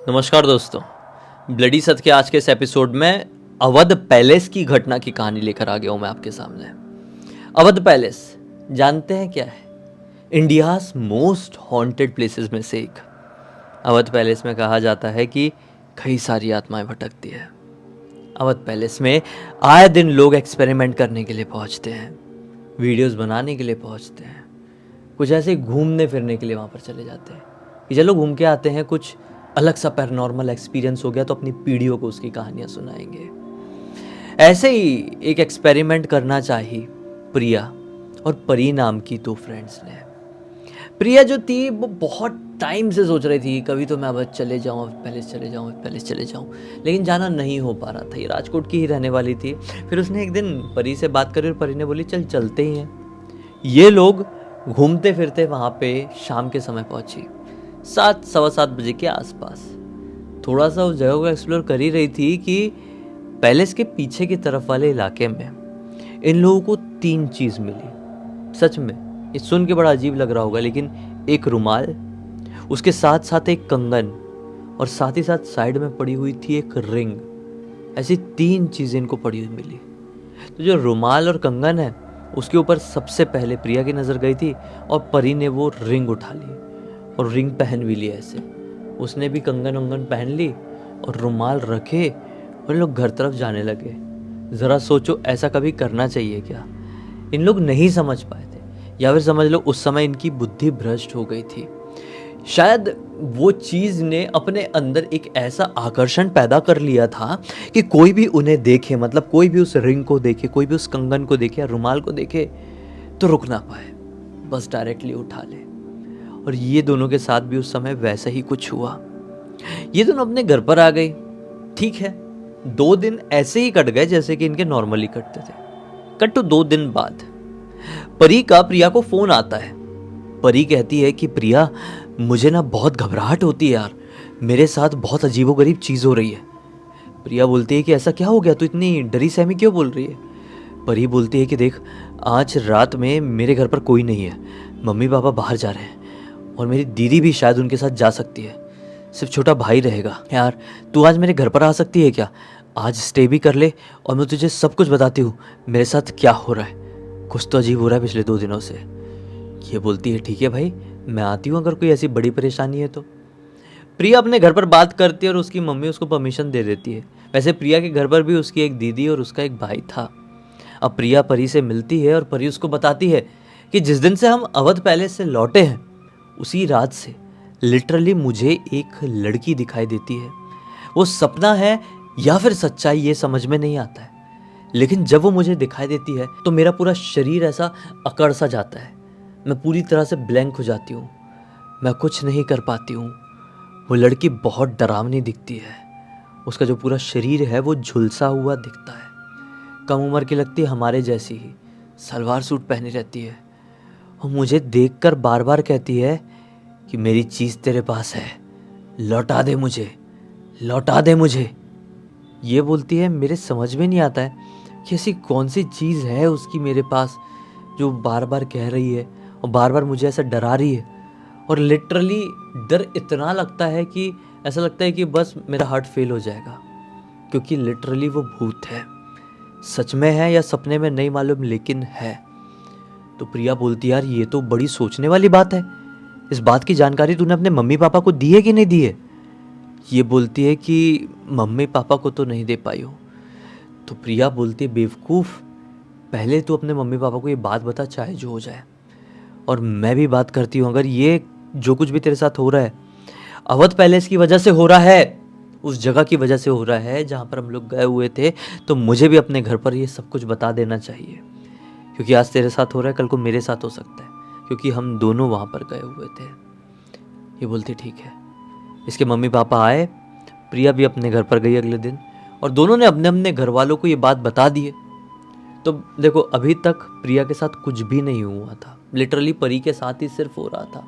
नमस्कार दोस्तों। ब्लडी सत के आज के इस एपिसोड में अवध पैलेस की घटना की कहानी लेकर आ गया हूं मैं आपके सामने। अवध पैलेस जानते हैं क्या है? इंडियाज मोस्ट हॉन्टेड प्लेसेस में से एक। अवध पैलेस में कहा जाता है कि कई सारी आत्माएं भटकती है। अवध पैलेस में आए दिन लोग एक्सपेरिमेंट करने के लिए पहुंचते हैं, वीडियोस बनाने के लिए पहुंचते हैं, कुछ ऐसे घूमने फिरने के लिए वहाँ पर चले जाते हैं कि चलो घूम के आते हैं, कुछ अलग सा पैरानॉर्मल एक्सपीरियंस हो गया तो अपनी पीढ़ियों को उसकी कहानियाँ सुनाएंगे। ऐसे ही एक एक्सपेरिमेंट करना चाहिए प्रिया और परी नाम की दो फ्रेंड्स ने। प्रिया जो थी वो बहुत टाइम से सोच रही थी कभी तो मैं अवध चले जाऊँ, अवध पैलेस चले जाऊँ, अवध पैलेस चले जाऊँ, लेकिन जाना नहीं हो पा रहा था। ये राजकोट की ही रहने वाली थी। फिर उसने एक दिन परी से बात करी और परी ने बोली चल चलते ही हैं। ये लोग घूमते फिरते वहाँ पे शाम के समय पहुँची, 7 सवा 7 बजे के आसपास। थोड़ा सा उस जगह को एक्सप्लोर कर ही रही थी कि पैलेस के पीछे की तरफ वाले इलाके में इन लोगों को 3 चीज़ मिली। सच में ये सुन के बड़ा अजीब लग रहा होगा, लेकिन एक रुमाल, उसके साथ साथ एक कंगन और साथ ही साथ साइड में पड़ी हुई थी एक रिंग। ऐसी 3 चीज़ें इनको पड़ी हुई मिली। तो जो रुमाल और कंगन है उसके ऊपर सबसे पहले प्रिया की नज़र गई थी और परी ने वो रिंग उठा ली और रिंग पहन भी ली। ऐसे उसने भी कंगन वंगन पहन ली और रुमाल रखे और लोग घर तरफ जाने लगे। ज़रा सोचो, ऐसा कभी करना चाहिए क्या? इन लोग नहीं समझ पाए थे, या फिर समझ लो उस समय इनकी बुद्धि भ्रष्ट हो गई थी। शायद वो चीज़ ने अपने अंदर एक ऐसा आकर्षण पैदा कर लिया था कि कोई भी उन्हें देखे, मतलब कोई भी उस रिंग को देखे, कोई भी उस कंगन को देखे या रुमाल को देखे तो रुक ना पाए, बस डायरेक्टली उठा ले। और ये दोनों के साथ भी उस समय वैसा ही कुछ हुआ। ये दोनों अपने घर पर आ गई। ठीक है, 2 दिन ऐसे ही कट गए जैसे कि इनके नॉर्मली कटते थे। कट तो 2 दिन बाद परी का प्रिया को फोन आता है। परी कहती है कि प्रिया, मुझे ना बहुत घबराहट होती है यार, मेरे साथ बहुत अजीबोगरीब चीज़ हो रही है। प्रिया बोलती है कि ऐसा क्या हो गया, तू इतनी डरी सहमी क्यों बोल रही है? परी बोलती है कि देख, आज रात में मेरे घर पर कोई नहीं है, मम्मी पापा बाहर जा रहे हैं और मेरी दीदी भी शायद उनके साथ जा सकती है, सिर्फ छोटा भाई रहेगा। यार तू आज मेरे घर पर आ सकती है क्या? आज स्टे भी कर ले और मैं तुझे सब कुछ बताती हूँ मेरे साथ क्या हो रहा है। कुछ तो अजीब हो रहा है पिछले 2 दिनों से। ये बोलती है ठीक है भाई, मैं आती हूँ अगर कोई ऐसी बड़ी परेशानी है तो। प्रिया अपने घर पर बात करती है और उसकी मम्मी उसको परमिशन दे देती है। वैसे प्रिया के घर पर भी उसकी एक दीदी और उसका एक भाई था। अब प्रिया परी से मिलती है और परी उसको बताती है कि जिस दिन से हम अवध पैलेस से लौटे हैं उसी रात से लिटरली मुझे एक लड़की दिखाई देती है। वो सपना है या फिर सच्चाई ये समझ में नहीं आता है, लेकिन जब वो मुझे दिखाई देती है तो मेरा पूरा शरीर ऐसा अकड़ सा जाता है, मैं पूरी तरह से ब्लैंक हो जाती हूँ, मैं कुछ नहीं कर पाती हूँ। वो लड़की बहुत डरावनी दिखती है, उसका जो पूरा शरीर है वो झुलसा हुआ दिखता है, कम उम्र की लगती है हमारे जैसी ही, सलवार सूट पहनी रहती है और मुझे देखकर बार बार कहती है कि मेरी चीज़ तेरे पास है, लौटा दे मुझे, लौटा दे मुझे। ये बोलती है, मेरे समझ में नहीं आता है कि ऐसी कौन सी चीज़ है उसकी मेरे पास जो बार बार कह रही है और बार बार मुझे ऐसा डरा रही है। और लिटरली डर इतना लगता है कि ऐसा लगता है कि बस मेरा हार्ट फेल हो जाएगा, क्योंकि लिटरली वो भूत है। सच में है या सपने में नहीं मालूम, लेकिन है। तो प्रिया बोलती है, यार ये तो बड़ी सोचने वाली बात है, इस बात की जानकारी तूने अपने मम्मी पापा को दी है कि नहीं दी है? ये बोलती है कि मम्मी पापा को तो नहीं दे पाई हो। तो प्रिया बोलती है, बेवकूफ़, पहले तू अपने मम्मी पापा को ये बात बता, चाहे जो हो जाए। और मैं भी बात करती हूँ, अगर ये जो कुछ भी तेरे साथ हो रहा है अवध पैलेस की वजह से हो रहा है, उस जगह की वजह से हो रहा है जहाँ पर हम लोग गए हुए थे, तो मुझे भी अपने घर पर ये सब कुछ बता देना चाहिए, क्योंकि आज तेरे साथ हो रहा है, कल को मेरे साथ हो सकता है, क्योंकि हम दोनों वहाँ पर गए हुए थे। ये बोलती ठीक है। इसके मम्मी पापा आए, प्रिया भी अपने घर पर गई अगले दिन और दोनों ने अपने अपने घर वालों को ये बात बता दी है। तो देखो, अभी तक प्रिया के साथ कुछ भी नहीं हुआ था, लिटरली परी के साथ ही सिर्फ हो रहा था।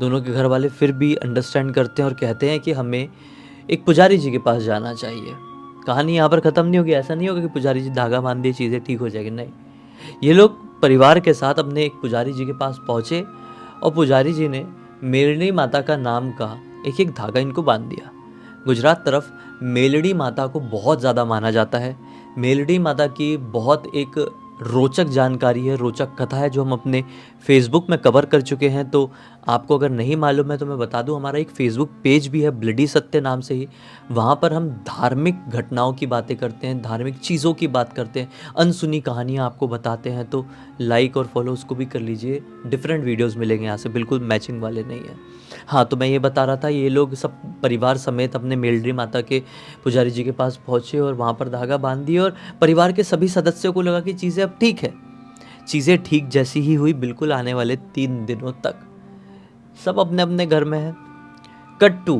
दोनों के घर वाले फिर भी अंडरस्टैंड करते हैं और कहते हैं कि हमें एक पुजारी जी के पास जाना चाहिए। कहानी यहाँ पर ख़त्म नहीं होगी, ऐसा नहीं होगा कि पुजारी जी धागा बांध दिए चीज़ें ठीक हो जाएगी, नहीं। ये लोग परिवार के साथ अपने एक पुजारी जी के पास पहुँचे और पुजारी जी ने मेरनी माता का नाम का एक एक धागा इनको बांध दिया गुजरात तरफ मेलडी माता को बहुत ज़्यादा माना जाता है। मेलडी माता की बहुत एक रोचक जानकारी है, रोचक कथा है, जो हम अपने फेसबुक में कवर कर चुके हैं। तो आपको अगर नहीं मालूम है तो मैं बता दूं, हमारा एक फेसबुक पेज भी है ब्लडी सत्य नाम से ही। वहाँ पर हम धार्मिक घटनाओं की बातें करते हैं, धार्मिक चीज़ों की बात करते हैं, अनसुनी कहानियाँ आपको बताते हैं। तो लाइक और फॉलो उसको भी कर लीजिए, डिफरेंट वीडियोज़ मिलेंगे यहाँ से, बिल्कुल मैचिंग वाले नहीं है। हाँ, तो मैं ये बता रहा था, ये लोग सब परिवार समेत अपने मेलडी माता के पुजारी जी के पास पहुँचे और वहाँ पर धागा बांध दिए, और परिवार के सभी सदस्यों को लगा कि चीज़ें अब ठीक है। चीज़ें ठीक जैसी ही हुई, बिल्कुल आने वाले 3 दिनों तक सब अपने अपने घर में है। कट टू,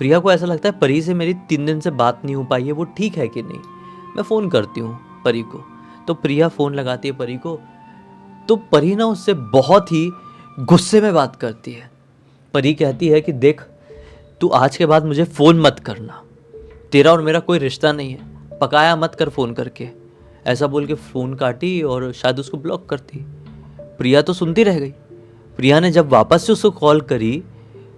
प्रिया को ऐसा लगता है परी से मेरी 3 दिन से बात नहीं हो पाई है, वो ठीक है कि नहीं, मैं फ़ोन करती हूँ परी को। तो प्रिया फ़ोन लगाती है परी को, तो परी ना उससे बहुत ही गुस्से में बात करती है। परी कहती है कि देख, तू आज के बाद मुझे फ़ोन मत करना, तेरा और मेरा कोई रिश्ता नहीं है, पकाया मत कर फ़ोन करके। ऐसा बोल के फ़ोन काटी और शायद उसको ब्लॉक करती। प्रिया तो सुनती रह गई। प्रिया ने जब वापस से उसको कॉल करी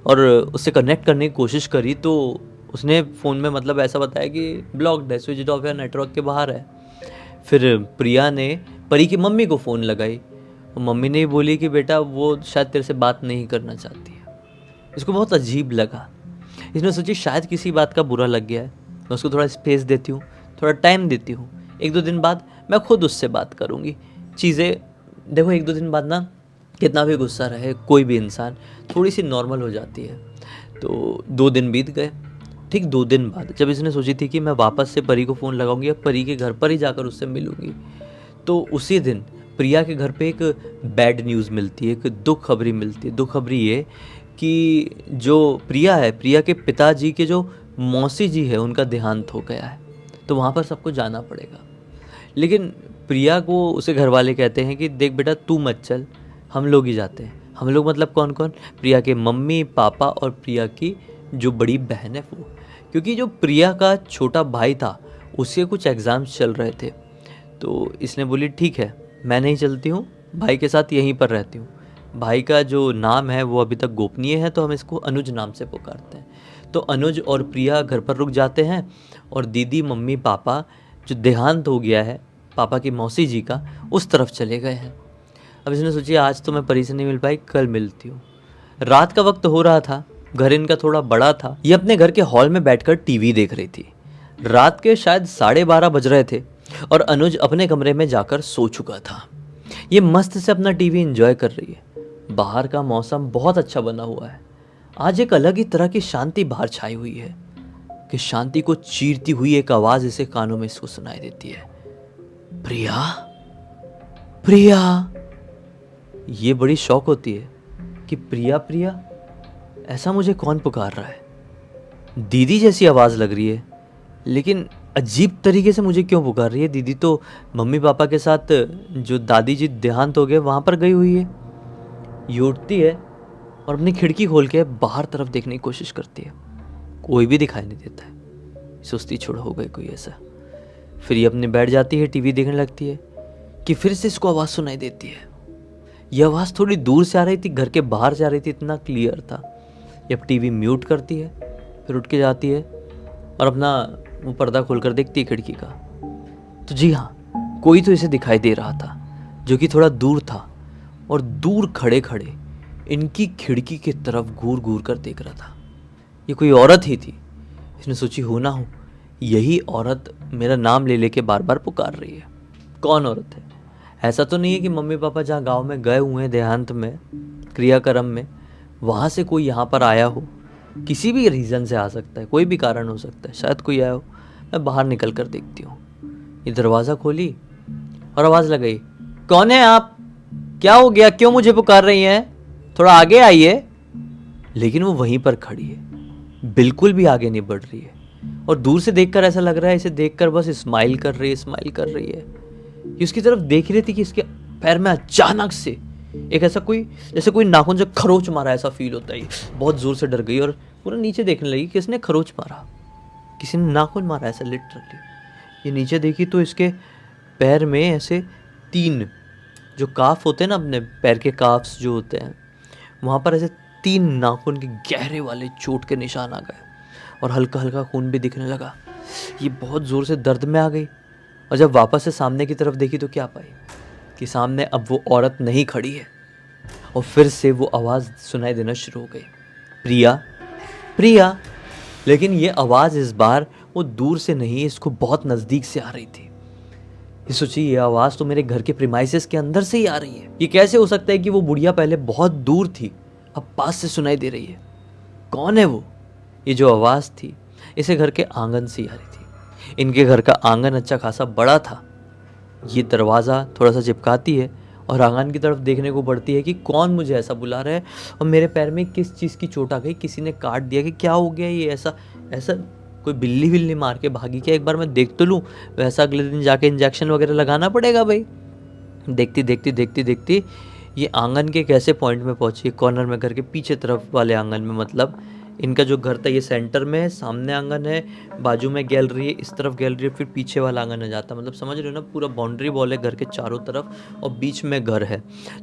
और उससे कनेक्ट करने की कोशिश करी, तो उसने फ़ोन में मतलब ऐसा बताया कि ब्लॉक्ड है, स्विच ऑफ है, नेटवर्क के बाहर है। फिर प्रिया ने परी की मम्मी को फ़ोन लगाई, और मम्मी ने बोली कि बेटा वो शायद तेरे से बात नहीं करना चाहती है। इसको बहुत अजीब लगा। इसने सोची शायद किसी बात का बुरा लग गया है, मैं उसको थोड़ा स्पेस देती हूँ, थोड़ा टाइम देती हूँ, 1-2 दिन बाद मैं खुद उससे बात करूँगी। चीज़ें देखो, 1-2 दिन बाद ना कितना भी गुस्सा रहे कोई भी इंसान, थोड़ी सी नॉर्मल हो जाती है। तो 2 दिन बीत गए। ठीक 2 दिन बाद जब इसने सोची थी कि मैं वापस से परी को फ़ोन लगाऊंगी या परी के घर पर ही जाकर उससे मिलूंगी, तो उसी दिन प्रिया के घर पे एक बैड न्यूज़ मिलती है, एक दुख खबरी मिलती है। दुख खबरी ये कि जो प्रिया है, प्रिया के पिताजी के जो मौसी जी है, उनका देहांत हो गया है। तो वहाँ पर सबको जाना पड़ेगा। लेकिन प्रिया को उसे घर वाले कहते हैं कि देख बेटा, तू मत चल, हम लोग ही जाते हैं। हम लोग मतलब कौन कौन? प्रिया के मम्मी पापा और प्रिया की जो बड़ी बहन है वो। क्योंकि जो प्रिया का छोटा भाई था, उसके कुछ एग्ज़ाम्स चल रहे थे। तो इसने बोली ठीक है, मैं नहीं चलती हूँ, भाई के साथ यहीं पर रहती हूँ। भाई का जो नाम है वो अभी तक गोपनीय है, तो हम इसको अनुज नाम से पुकारते हैं। तो अनुज और प्रिया घर पर रुक जाते हैं, और दीदी मम्मी पापा जो देहांत हो गया है पापा की मौसी जी का, उस तरफ चले गए हैं। अब इसने सोची आज तो मैं परी से नहीं मिल पाई, कल मिलती हूँ। रात का वक्त हो रहा था, घर इनका थोड़ा बड़ा था। ये अपने घर के हॉल में बैठकर टीवी देख रही थी। रात के शायद 12:30 बज रहे थे, और अनुज अपने कमरे में जाकर सो चुका था। ये मस्त से अपना टीवी एंजॉय कर रही है। बाहर का मौसम बहुत अच्छा बना हुआ है। आज एक अलग ही तरह की शांति बाहर छाई हुई है कि शांति को चीरती हुई एक आवाज इसे कानों में इसको सुनाई देती है, प्रिया, प्रिया। ये बड़ी शौक होती है कि प्रिया प्रिया, ऐसा मुझे कौन पुकार रहा है? दीदी जैसी आवाज़ लग रही है, लेकिन अजीब तरीके से मुझे क्यों पुकार रही है? दीदी तो मम्मी पापा के साथ जो दादी जी देहांत हो गए वहाँ पर गई हुई है। ये उठती है और अपनी खिड़की खोल के बाहर तरफ देखने की कोशिश करती है। कोई भी दिखाई नहीं देता है। सुस्ती छोड़ हो गई कोई ऐसा। फिर ये अपने बैठ जाती है, टीवी देखने लगती है कि फिर से इसको आवाज़ सुनाई देती है। यह आवाज़ थोड़ी दूर से आ रही थी, घर के बाहर से आ रही थी, इतना क्लियर था। ये अब टीवी म्यूट करती है, फिर उठ के जाती है और अपना वो पर्दा खोलकर देखती है खिड़की का। तो जी हाँ, कोई तो इसे दिखाई दे रहा था, जो कि थोड़ा दूर था, और दूर खड़े खड़े इनकी खिड़की की तरफ घूर घूर कर देख रहा था। ये कोई औरत ही थी। इसने सोची हो ना हो यही औरत मेरा नाम ले लेके बार बार पुकार रही है। कौन औरत है? ऐसा तो नहीं है कि मम्मी पापा जहाँ गांव में गए हुए हैं देहांत में, क्रियाक्रम में, वहाँ से कोई यहाँ पर आया हो। किसी भी रीज़न से आ सकता है, कोई भी कारण हो सकता है, शायद कोई आया हो। मैं बाहर निकल कर देखती हूँ। ये दरवाज़ा खोली और आवाज़ लगाई, कौन है आप? क्या हो गया? क्यों मुझे पुकार रही हैं? थोड़ा आगे आइए। लेकिन वो वहीं पर खड़ी है, बिल्कुल भी आगे नहीं बढ़ रही है, और दूर से देखकर ऐसा लग रहा है इसे देखकर बस स्माइल कर रही है, स्माइल कर रही है। ये उसकी तरफ देख रही थी कि इसके पैर में अचानक से एक ऐसा कोई, जैसे कोई नाखून से खरोच मारा, ऐसा फील होता है। बहुत जोर से डर गई और पूरा नीचे देखने लगी, किसने खरोच मारा? किसी ने नाखून मारा, ऐसा लिटरली। ये नीचे देखी तो इसके पैर में ऐसे 3 जो काफ होते हैं ना, अपने पैर के काफ्स जो होते हैं, वहाँ पर ऐसे 3 नाखून के गहरे वाले चोट के निशान आ गए। और हल्का हल्का खून भी दिखने लगा। ये बहुत ज़ोर से दर्द में आ गई और जब वापस से सामने की तरफ देखी तो क्या पाई कि सामने अब वो औरत नहीं खड़ी है और फिर से वो आवाज़ सुनाई देना शुरू हो गई, प्रिया, प्रिया। लेकिन ये आवाज़ इस बार वो दूर से नहीं, इसको बहुत नज़दीक से आ रही थी। ये सोचिए, ये आवाज़ तो मेरे घर के प्रीमाइसेस के अंदर से ही आ रही है। ये कैसे हो सकता है कि वो बुढ़िया पहले बहुत दूर थी, अब पास से सुनाई दे रही है? कौन है वो? ये जो आवाज़ थी इसे घर के आंगन से ही आ रही थी। इनके घर का आंगन अच्छा खासा बड़ा था। ये दरवाज़ा थोड़ा सा चिपकाती है और आंगन की तरफ देखने को बढ़ती है कि कौन मुझे ऐसा बुला रहा है और मेरे पैर में किस चीज़ की चोट आ गई, किसी ने काट दिया कि क्या हो गया, ये ऐसा ऐसा कोई बिल्ली बिल्ली मार के भागी क्या, एक बार मैं देख तो लूँ, वैसा अगले दिन जाके इंजेक्शन वगैरह लगाना पड़ेगा भाई। देखती देखती देखती देखती ये आंगन के कैसे पॉइंट में पहुंची, कॉर्नर में, घर के पीछे तरफ वाले आंगन में। मतलब इनका जो घर था ये सेंटर में है, सामने आंगन है, बाजू में गैलरी है, इस तरफ गैलरी है, फिर पीछे वाला आंगन आ जाता है। मतलब समझ रहे हो ना, पूरा बाउंड्री वॉल है घर के चारों तरफ और बीच में घर है।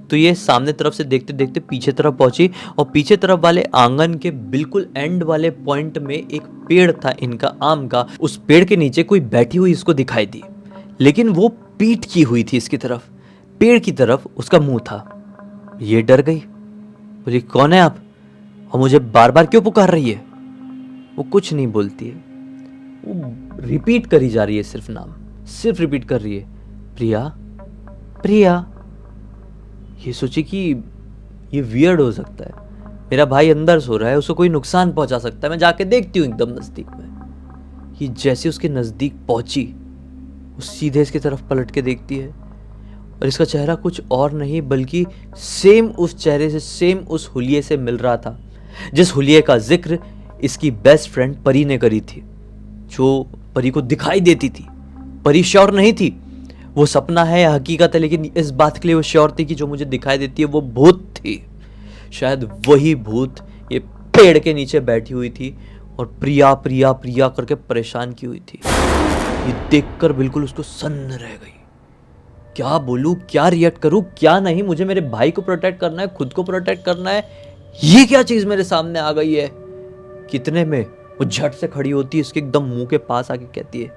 तो ये सामने तरफ से देखते देखते पीछे तरफ पहुंची और पीछे तरफ वाले आंगन के बिल्कुल एंड वाले पॉइंट में एक पेड़ था इनका, आम का। उस पेड़ के नीचे कोई बैठी हुई इसको दिखाई दी, लेकिन वो पीठ की हुई थी इसकी तरफ, पेड़ की तरफ उसका मुंह था। ये डर गई, बोली कौन है आप और मुझे बार बार क्यों पुकार रही है? वो कुछ नहीं बोलती है, वो रिपीट करी जा रही है, सिर्फ नाम सिर्फ रिपीट कर रही है, प्रिया, प्रिया। ये सोची कि ये वियर्ड हो सकता है, मेरा भाई अंदर सो रहा है, उसे कोई नुकसान पहुंचा सकता है, मैं जाके देखती हूँ एकदम नजदीक में। ये जैसे उसके नजदीक पहुंची, वो सीधे इसकी तरफ पलट के देखती है और इसका चेहरा कुछ और नहीं बल्कि सेम उस चेहरे से, सेम उस हुलिये से मिल रहा था जिस हुलिये का जिक्र इसकी बेस्ट फ्रेंड परी ने करी थी, जो परी को दिखाई देती थी। परी श्योर नहीं थी वो सपना है या हकीकत है, लेकिन इस बात के लिए वो श्योर थी कि जो मुझे दिखाई देती है वो भूत थी। शायद वही भूत ये पेड़ के नीचे बैठी हुई थी और प्रिया प्रिया प्रिया करके परेशान की हुई थी। ये देखकर बिल्कुल उसको सन्न रह गई। क्या बोलूं, क्या रिएक्ट करूं, क्या नहीं? मुझे मेरे भाई को प्रोटेक्ट करना है, खुद को प्रोटेक्ट करना है। ये क्या चीज मेरे सामने आ गई है? कितने में वो झट से खड़ी होती है, इसके एकदम मुंह के पास आके कहती है,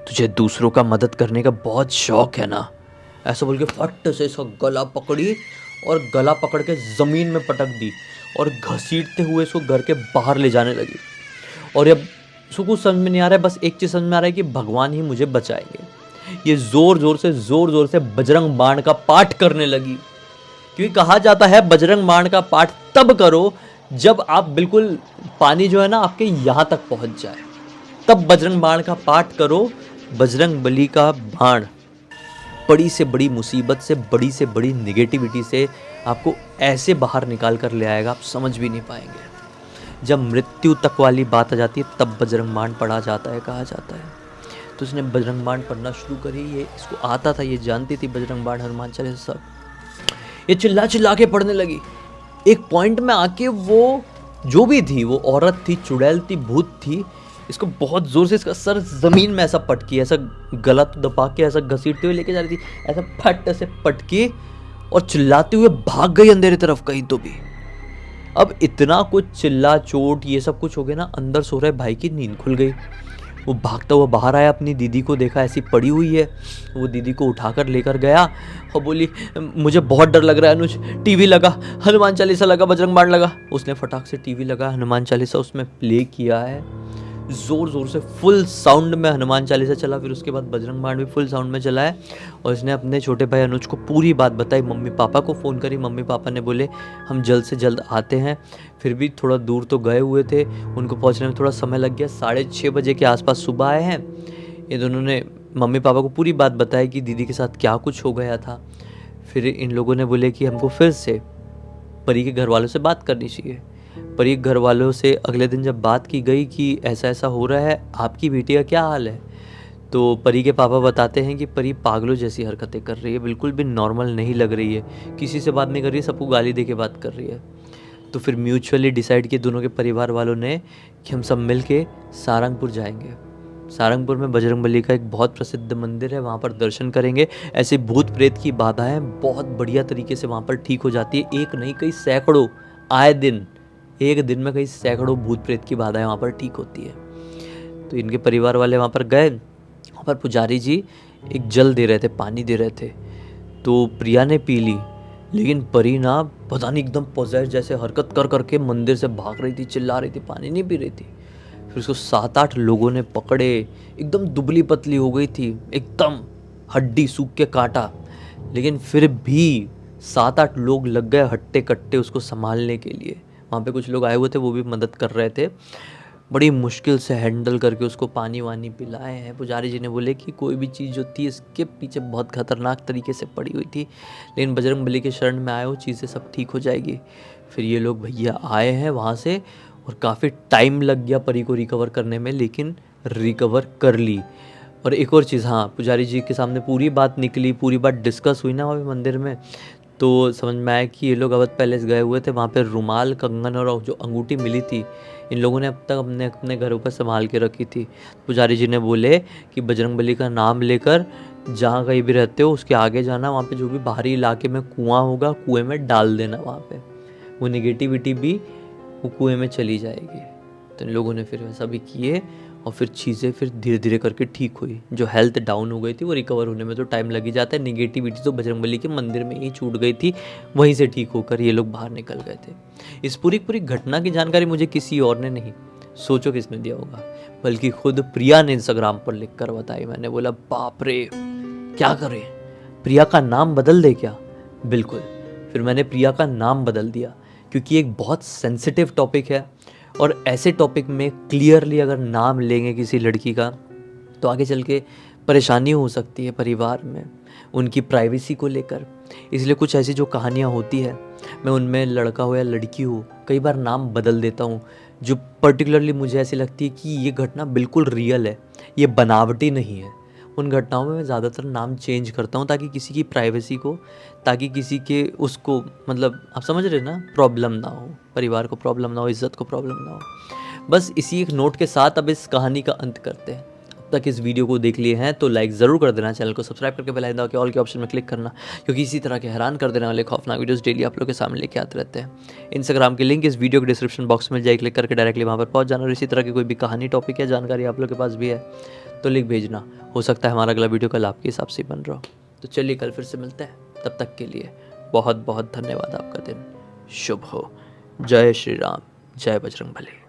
तुझे दूसरों का मदद करने का बहुत शौक है ना? ऐसा बोल के फट से इसका गला पकड़ी और गला पकड़ के जमीन में पटक दी और घसीटते हुए इसको घर के बाहर ले जाने लगी। और अब उसको कुछ समझ में नहीं आ रहा है, बस एक चीज समझ में आ रहा है कि भगवान ही मुझे बचाएंगे। ये जोर जोर से बजरंग बाण का पाठ करने लगी, क्योंकि कहा जाता है बजरंग बाण का पाठ तब करो जब आप बिल्कुल पानी जो है ना आपके यहां तक पहुंच जाए, तब बजरंग बाण का पाठ करो। बजरंग बली का बाण बड़ी से बड़ी मुसीबत से, बड़ी से बड़ी निगेटिविटी से आपको ऐसे बाहर निकाल कर ले आएगा, आप समझ भी नहीं पाएंगे। जब मृत्यु तक वाली बात आ जाती है तब बजरंग बाण पढ़ा जाता है, कहा जाता है। तो उसने बजरंग बाण पढ़ना शुरू करी। ये इसको आता था, ये जानती थी बजरंग बाण, हनुमान चालीसा सब। ये चिल्ला चिल्ला के पढ़ने लगी। एक पॉइंट में आके वो जो भी थी, वो औरत थी, चुड़ैल थी, भूत थी, इसको बहुत जोर से इसका सर जमीन में ऐसा पटकी, ऐसा गला तो दबा के ऐसा घसीटते हुए लेके जा रही थी, ऐसा फट से पटकी और चिल्लाते हुए भाग गई अंधेरे तरफ कहीं तो भी। अब इतना कुछ चिल्ला चोट ये सब कुछ हो गया ना, अंदर सो रहे भाई की नींद खुल गई। वो भागता हुआ बाहर आया, अपनी दीदी को देखा ऐसी पड़ी हुई है। वो दीदी को उठाकर लेकर गया और बोली मुझे बहुत डर लग रहा है अनुज, टीवी लगा, हनुमान चालीसा लगा, बजरंग बाण लगा। उसने फटाक से टीवी लगा, हनुमान चालीसा उसमें प्ले किया है, ज़ोर ज़ोर से फुल साउंड में हनुमान चालीसा चला। फिर उसके बाद बजरंग बाण भी फुल साउंड में चला है और इसने अपने छोटे भाई अनुज को पूरी बात बताई। मम्मी पापा को फ़ोन करी, मम्मी पापा ने बोले हम जल्द से जल्द आते हैं। फिर भी थोड़ा दूर तो गए हुए थे, उनको पहुंचने में थोड़ा समय लग गया। 6:30 बजे के आसपास सुबह आए हैं। ये दोनों ने मम्मी पापा को पूरी बात बताई कि दीदी के साथ क्या कुछ हो गया था। फिर इन लोगों ने बोले कि हमको फिर से परी के घर वालों से बात करनी चाहिए। परी के घर वालों से अगले दिन जब बात की गई कि ऐसा ऐसा हो रहा है, आपकी बेटी का क्या हाल है, तो परी के पापा बताते हैं कि परी पागलों जैसी हरकतें कर रही है, बिल्कुल भी नॉर्मल नहीं लग रही है, किसी से बात नहीं कर रही है, सबको गाली दे के बात कर रही है। तो फिर म्यूचुअली डिसाइड किया दोनों के परिवार वालों ने कि हम सब मिल के सारंगपुर जाएंगे। सारंगपुर में बजरंगबली का एक बहुत प्रसिद्ध मंदिर है, वहाँ पर दर्शन करेंगे। ऐसे भूत प्रेत की बाधाएं बहुत बढ़िया तरीके से वहाँ पर ठीक हो जाती है, एक नहीं कई सैकड़ों आए दिन एक दिन में कई सैकड़ों भूत प्रेत की बाधाएं वहाँ पर ठीक होती है। तो इनके परिवार वाले वहाँ पर गए, वहाँ पर पुजारी जी एक जल दे रहे थे, पानी दे रहे थे। तो प्रिया ने पी ली, लेकिन परी ना पता नहीं एकदम पोजेस जैसे हरकत कर करके मंदिर से भाग रही थी, चिल्ला रही थी, पानी नहीं पी रही थी। फिर उसको 7-8 लोगों ने पकड़े, एकदम दुबली पतली हो गई थी, एकदम हड्डी सूख के काटा, लेकिन फिर भी 7-8 लोग लग गए हट्टे कट्टे उसको संभालने के लिए। वहाँ पे कुछ लोग आए हुए थे, वो भी मदद कर रहे थे। बड़ी मुश्किल से हैंडल करके उसको पानी वानी पिलाए हैं। पुजारी जी ने बोले कि कोई भी चीज़ जो थी इसके पीछे बहुत खतरनाक तरीके से पड़ी हुई थी, लेकिन बजरंग बली के शरण में आए हो, चीज़ें सब ठीक हो जाएगी। फिर ये लोग भैया आए हैं वहाँ से, और काफ़ी टाइम लग गया परी को रिकवर करने में, लेकिन रिकवर कर ली। और एक और चीज़, हाँ, पुजारी जी के सामने पूरी बात निकली, पूरी बात डिस्कस हुई ना वहाँ पे मंदिर में, तो समझ में आया कि ये लोग अवध पैलेस गए हुए थे। वहाँ पे रुमाल, कंगन और जो अंगूठी मिली थी, इन लोगों ने अब तक अपने अपने घरों पर संभाल के रखी थी। पुजारी जी ने बोले कि बजरंगबली का नाम लेकर जहाँ कहीं भी रहते हो उसके आगे जाना, वहाँ पे जो भी बाहरी इलाके में कुआं होगा, कुएं में डाल देना। वहाँ पे वो निगेटिविटी भी वो कुएं में चली जाएगी। तो इन लोगों ने फिर वैसा भी किए, और फिर चीज़ें फिर धीरे धीरे करके ठीक हुई। जो हेल्थ डाउन हो गई थी वो रिकवर होने में तो टाइम लग ही जाता है। निगेटिविटी तो बजरंगबली के मंदिर में ही छूट गई थी, वहीं से ठीक होकर ये लोग बाहर निकल गए थे। इस पूरी पूरी घटना की जानकारी मुझे किसी और ने नहीं, सोचो किसने दिया होगा, बल्कि खुद प्रिया ने इंस्टाग्राम पर लिख कर बताई। मैंने बोला बाप रे, क्या करें, प्रिया का नाम बदल दे क्या? बिल्कुल, फिर मैंने प्रिया का नाम बदल दिया, क्योंकि एक बहुत सेंसिटिव टॉपिक है, और ऐसे टॉपिक में क्लियरली अगर नाम लेंगे किसी लड़की का तो आगे चल के परेशानी हो सकती है परिवार में, उनकी प्राइवेसी को लेकर। इसलिए कुछ ऐसी जो कहानियाँ होती है, मैं उनमें लड़का हो या लड़की हो, कई बार नाम बदल देता हूँ, जो पर्टिकुलरली मुझे ऐसी लगती है कि ये घटना बिल्कुल रियल है, ये बनावटी नहीं है। उन घटनाओं में मैं ज़्यादातर नाम चेंज करता हूँ, ताकि किसी की प्राइवेसी को, ताकि किसी के उसको, मतलब आप समझ रहे ना, प्रॉब्लम ना हो, परिवार को प्रॉब्लम ना हो, इज्जत को प्रॉब्लम ना हो। बस इसी एक नोट के साथ अब इस कहानी का अंत करते हैं। अब तक इस वीडियो को देख लिए हैं तो लाइक ज़रूर कर देना, चैनल को सब्सक्राइब करके बेल आइकन दबा के ऑल के ऑप्शन में क्लिक करना, क्योंकि इसी तरह के हैरान कर देने वाले खौफनाक वीडियोस डेली आप लोग के सामने लेके आते रहते हैं। इंस्टाग्राम की लिंक इस वीडियो के डिस्क्रिप्शन बॉक्स में जाए, क्लिक करके डायरेक्टली वहाँ पर पहुँच जाना। और इसी तरह की कोई भी कहानी, टॉपिक या जानकारी आप लोग के पास भी है तो लिख भेजना, हो सकता है हमारा अगला वीडियो कल आपके हिसाब से बन रहा हो। तो चलिए कल फिर से मिलते हैं, तब तक के लिए बहुत बहुत धन्यवाद। आपका दिन शुभ हो। जय श्री राम, जय बजरंग बली।